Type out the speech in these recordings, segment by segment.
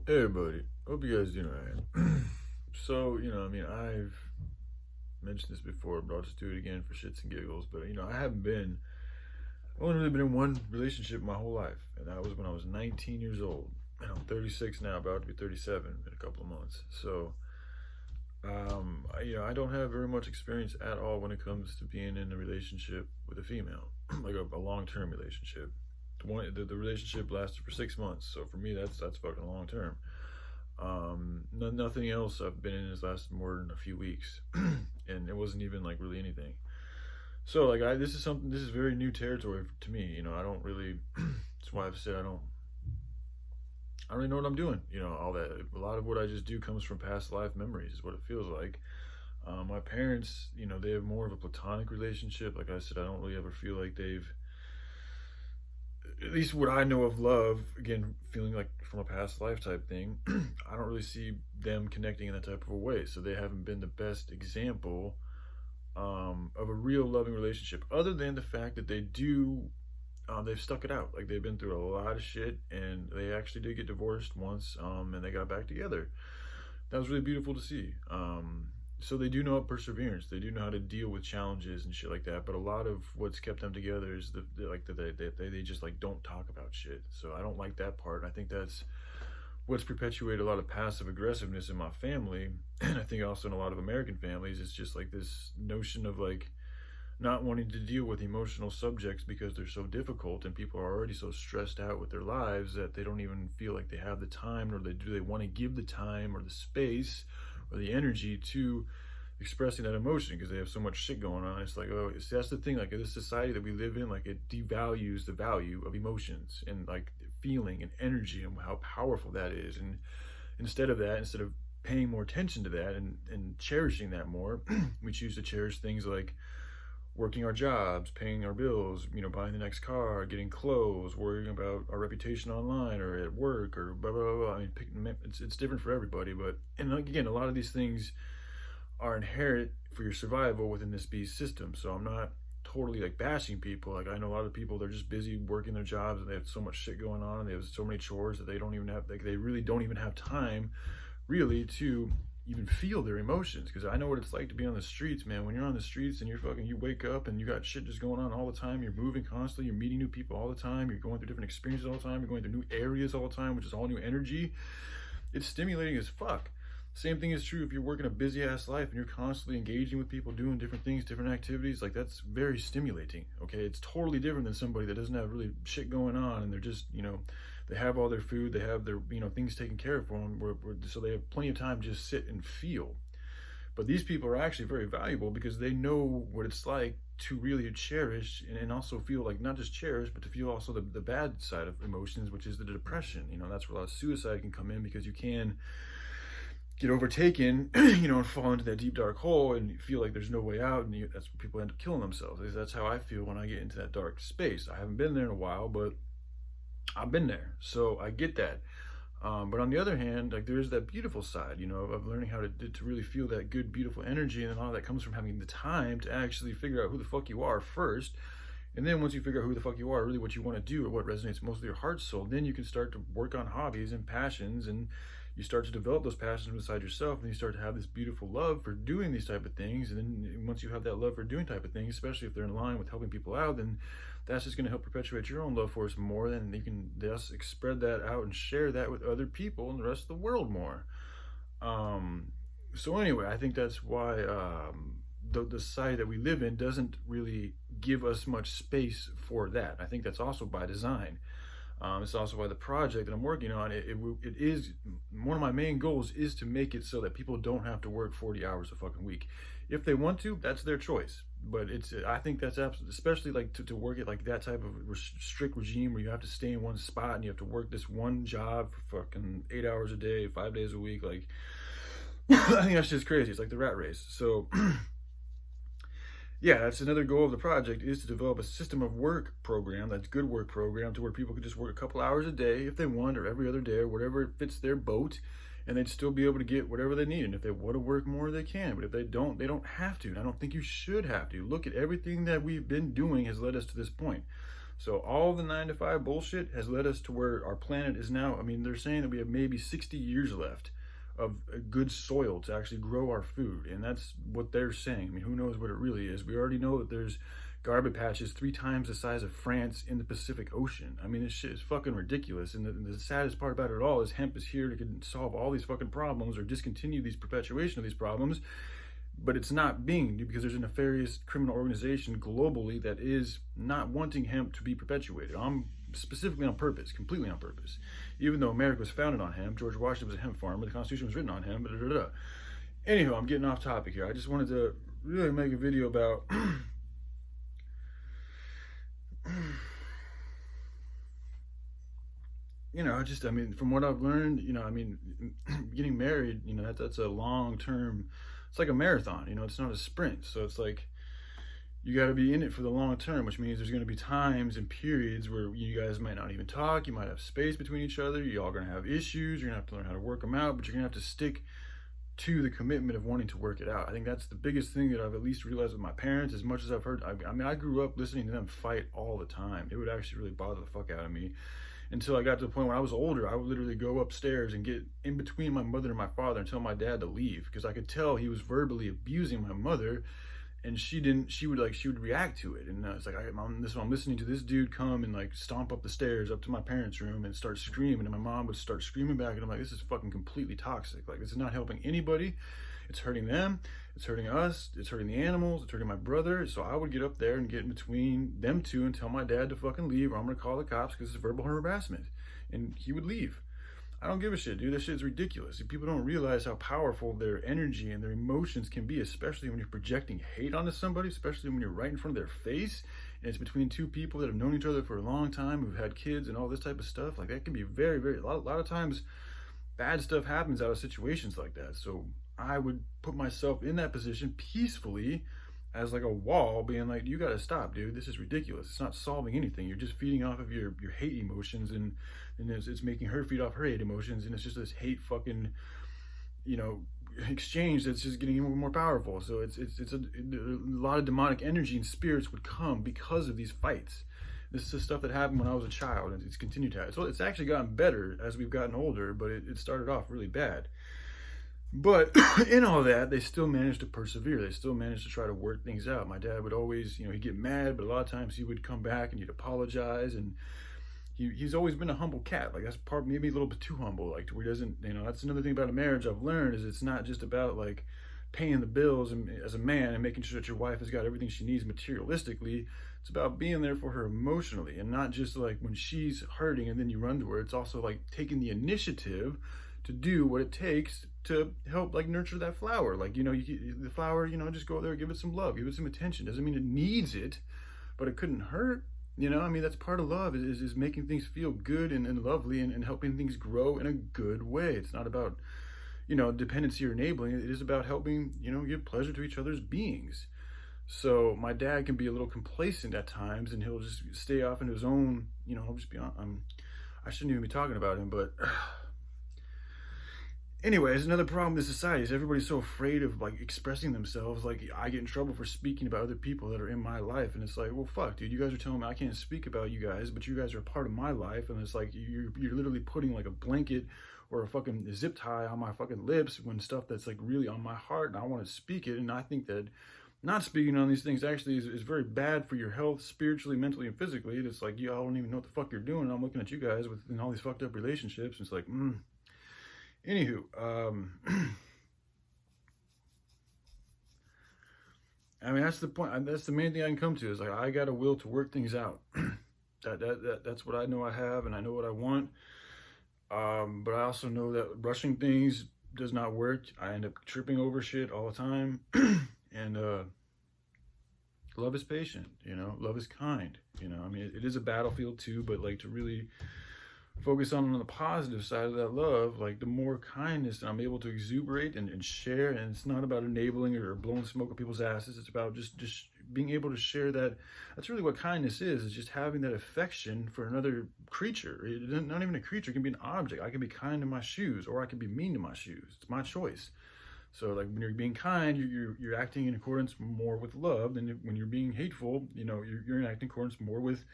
Hey everybody, hope you guys doing alright. So, I've mentioned this before, but I'll just do it again for shits and giggles. But I've only really been in one relationship my whole life, and that was when I was 19 years old. And I'm 36 now, about to be 37 in a couple of months. So, I don't have very much experience at all when it comes to being in a relationship with a female, like a long-term relationship. The relationship lasted for 6 months, so for me that's fucking long term. Nothing else I've been in has lasted more than a few weeks, and it wasn't even like really anything. So like this is very new territory to me. I don't really. That's why I've said I don't really know what I'm doing. All that. A lot of what I just do comes from past life memories. Is what it feels like. My parents, they have more of a platonic relationship. Like I said, I don't really ever feel like they've, at least what I know of love, again, feeling like from a past life type thing, I don't really see them connecting in that type of a way. So they haven't been the best example of a real loving relationship, other than the fact that they've stuck it out. Like they've been through a lot of shit, and they actually did get divorced once, and they got back together. That was really beautiful to see. So they do know perseverance. They do know how to deal with challenges and shit like that. But a lot of what's kept them together is they just like don't talk about shit. So I don't like that part. I think that's what's perpetuated a lot of passive aggressiveness in my family, and I think also in a lot of American families. It's just like this notion of like not wanting to deal with emotional subjects because they're so difficult, and people are already so stressed out with their lives that they don't even feel like they have the time, or they want to give the time or the space or the energy to expressing that emotion because they have so much shit going on. It's like, oh, that's the thing. Like, this society that we live in, like, it devalues the value of emotions and like feeling and energy and how powerful that is. And instead of paying more attention to that and cherishing that more, we choose to cherish things like working our jobs, paying our bills, buying the next car, getting clothes, worrying about our reputation online or at work or blah, blah, blah. I mean, it's different for everybody, and again, a lot of these things are inherent for your survival within this beast system. So I'm not totally like bashing people. Like, I know a lot of people, they're just busy working their jobs and they have so much shit going on and they have so many chores that they don't even have, like, they really don't even have time really to even feel their emotions. Because I know what it's like to be on the streets, man. When you're on the streets and you wake up and you got shit just going on all the time, you're moving constantly, you're meeting new people all the time, you're going through different experiences all the time, you're going through new areas all the time, which is all new energy. It's stimulating as fuck. Same thing is true if you're working a busy ass life and you're constantly engaging with people, doing different things, different activities. Like, that's very stimulating. Okay, it's totally different than somebody that doesn't have really shit going on, and they're just, they have all their food, they have their, things taken care of for them, so they have plenty of time to just sit and feel. But these people are actually very valuable because they know what it's like to really cherish and also feel like, not just cherish, but to feel also the bad side of emotions, which is the depression. That's where a lot of suicide can come in, because you can get overtaken, and fall into that deep dark hole and feel like there's no way out, and that's where people end up killing themselves. That's how I feel when I get into that dark space. I haven't been there in a while, but I've been there, so I get that. But on the other hand, like, there's that beautiful side, of learning how to really feel that good, beautiful energy, and all that comes from having the time to actually figure out who the fuck you are first. And then once you figure out who the fuck you are, really what you want to do, or what resonates most with your heart soul, then you can start to work on hobbies and passions, and you start to develop those passions inside yourself, and you start to have this beautiful love for doing these type of things. And then once you have that love for doing type of things, especially if they're in line with helping people out, then that's just going to help perpetuate your own love for us more. Then you can thus spread that out and share that with other people and the rest of the world more. So anyway, I think that's why the society that we live in doesn't really give us much space for that. I think that's also by design. It's also why the project that I'm working on, it is one of my main goals, is to make it so that people don't have to work 40 hours a fucking week. If they want to, that's their choice. But I think that's absolutely, especially like to work at like that type of strict regime where you have to stay in one spot and you have to work this one job for fucking 8 hours a day, 5 days a week. Like, I think that's just crazy. It's like the rat race. So yeah, that's another goal of the project, is to develop a system of work program, that's good work program, to where people could just work a couple hours a day if they want, or every other day, or whatever fits their boat, and they'd still be able to get whatever they need. And if they want to work more, they can. But if they don't have to. And I don't think you should have to. Look at everything that we've been doing has led us to this point. So all the 9 to 5 bullshit has led us to where our planet is now. I mean, they're saying that we have maybe 60 years left of a good soil to actually grow our food. And that's what they're saying. I mean, who knows what it really is? We already know that there's garbage patches 3 times the size of France in the Pacific Ocean. I mean, this shit is fucking ridiculous. And the saddest part about it all is hemp is here to solve all these fucking problems or discontinue these perpetuation of these problems. But it's not being, because there's a nefarious criminal organization globally that is not wanting hemp to be perpetuated. Specifically on purpose, completely on purpose. Even though America was founded on hemp, George Washington was a hemp farmer, the Constitution was written on hemp, blah, blah, blah. Anywho, I'm getting off topic here. I just wanted to really make a video about you know, I mean, from what I've learned, you know, I mean, getting married, you know, that's a long-term, it's like a marathon, you know, it's not a sprint. So it's like, you got to be in it for the long term, which means there's going to be times and periods where you guys might not even talk. You might have space between each other. You all going to have issues. You're going to have to learn how to work them out, but you're going to have to stick to the commitment of wanting to work it out. I think that's the biggest thing that I've at least realized with my parents. As much as I've heard, I mean, I grew up listening to them fight all the time. It would actually really bother the fuck out of me until I got to the point when I was older. I would literally go upstairs and get in between my mother and my father and tell my dad to leave, because I could tell he was verbally abusing my mother. And she would react to it. And it's like, I'm listening to this dude come and like stomp up the stairs up to my parents' room and start screaming. And my mom would start screaming back. And I'm like, this is fucking completely toxic. Like, this is not helping anybody. It's hurting them. It's hurting us. It's hurting the animals. It's hurting my brother. So I would get up there and get in between them two and tell my dad to fucking leave, or I'm going to call the cops because it's verbal harassment. And he would leave. I don't give a shit, dude. That shit is ridiculous. People don't realize how powerful their energy and their emotions can be, especially when you're projecting hate onto somebody, especially when you're right in front of their face, and it's between 2 people that have known each other for a long time, who've had kids and all this type of stuff. Like, that can be very, very, a lot of times bad stuff happens out of situations like that. So I would put myself in that position peacefully as like a wall, being like, you got to stop, dude. This is ridiculous. It's not solving anything. You're just feeding off of your hate emotions, and it's making her feed off her hate emotions, and it's just this hate fucking, you know, exchange that's just getting even more powerful. So it's a lot of demonic energy and spirits would come because of these fights. This is the stuff that happened when I was a child, and it's continued to happen. So it's actually gotten better as we've gotten older, but it started off really bad. But in all that, they still managed to persevere. They still managed to try to work things out. My dad would always, you know, he'd get mad, but a lot of times he would come back and he'd apologize. And he's always been a humble cat. Like, that's part, maybe a little bit too humble, like, to where he doesn't, you know, that's another thing about a marriage I've learned, is it's not just about like paying the bills and, as a man, and making sure that your wife has got everything she needs materialistically. It's about being there for her emotionally, and not just like when she's hurting and then you run to her. It's also like taking the initiative to do what it takes to help, like, nurture that flower. Like, you know, the flower, you know, just go there, give it some love, give it some attention. Doesn't mean it needs it, but it couldn't hurt. You know, I mean, that's part of love, is making things feel good and lovely, and helping things grow in a good way. It's not about, you know, dependency or enabling. It is about helping, you know, give pleasure to each other's beings. So my dad can be a little complacent at times, and he'll just stay off in his own, you know, I'll just be on, I shouldn't even be talking about him, but anyways, another problem with society is everybody's so afraid of like expressing themselves. Like, I get in trouble for speaking about other people that are in my life, and it's like, well, fuck, dude, you guys are telling me I can't speak about you guys, but you guys are a part of my life. And it's like, you're literally putting like a blanket or a fucking zip tie on my fucking lips when stuff that's like really on my heart, and I want to speak it. And I think that not speaking on these things actually is very bad for your health, spiritually, mentally, and physically. It's like, y'all don't even know what the fuck you're doing, and I'm looking at you guys in all these fucked up relationships, and it's like, Anywho, I mean, that's the point. That's the main thing I can come to, is like, I got a will to work things out. That's what I know I have, and I know what I want. But I also know that rushing things does not work. I end up tripping over shit all the time. And love is patient, you know, love is kind, you know. I mean, it is a battlefield too, but like, to really focus on the positive side of that love, like, the more kindness that I'm able to exuberate and share. And it's not about enabling or blowing smoke at people's asses. It's about just being able to share that. That's really what kindness is just having that affection for another creature. Not even a creature, it can be an object. I can be kind to my shoes, or I can be mean to my shoes. It's my choice. So like, when you're being kind, you're acting in accordance more with love than when you're being hateful. You know, you're acting in accordance more with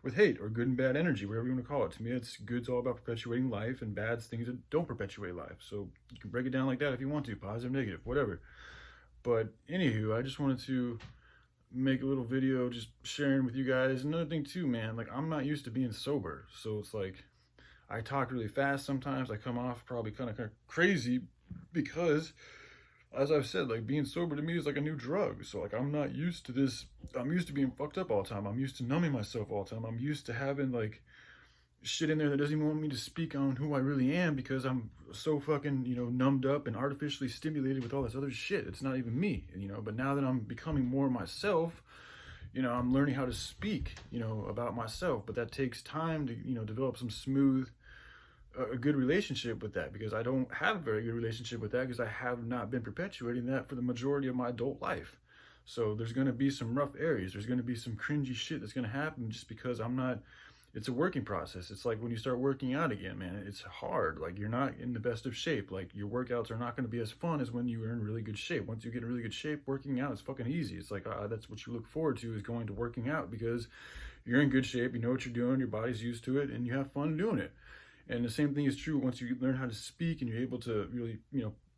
with hate or good and bad energy, whatever you want to call it. To me, it's good's all about perpetuating life, and bad's things that don't perpetuate life. So you can break it down like that if you want to, positive, negative, whatever. But anywho, I just wanted to make a little video just sharing with you guys. Another thing too, man, like I'm not used to being sober. So it's like I talk really fast sometimes. I come off probably kind of crazy because, as I've said, like being sober to me is like a new drug. So like I'm not used to this. I'm used to being fucked up all the time. I'm used to numbing myself all the time. I'm used to having like shit in there that doesn't even want me to speak on who I really am because I'm so fucking, numbed up and artificially stimulated with all this other shit. It's not even me, but now that I'm becoming more myself, I'm learning how to speak, about myself, but that takes time to, develop some smooth, a good relationship with that, because I don't have a very good relationship with that because I have not been perpetuating that for the majority of my adult life. So there's going to be some rough areas. There's going to be some cringy shit that's going to happen just because I'm not. It's a working process. It's like when you start working out again, man, it's hard. Like you're not in the best of shape. Like your workouts are not going to be as fun as when you are in really good shape. Once you get in really good shape, working out is fucking easy. It's like that's what you look forward to, is going to working out, because you're in good shape, you know what you're doing, your body's used to it, and you have fun doing it. And the same thing is true once you learn how to speak and you're able to really,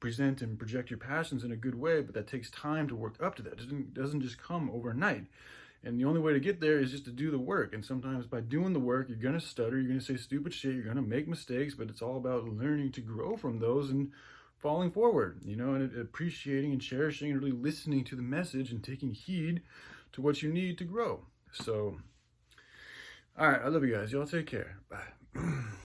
present and project your passions in a good way, but that takes time to work up to that. It doesn't just come overnight. And the only way to get there is just to do the work. And sometimes by doing the work, you're going to stutter, you're going to say stupid shit, you're going to make mistakes, but it's all about learning to grow from those and falling forward, and appreciating and cherishing and really listening to the message and taking heed to what you need to grow. So, all right, I love you guys. Y'all take care. Bye.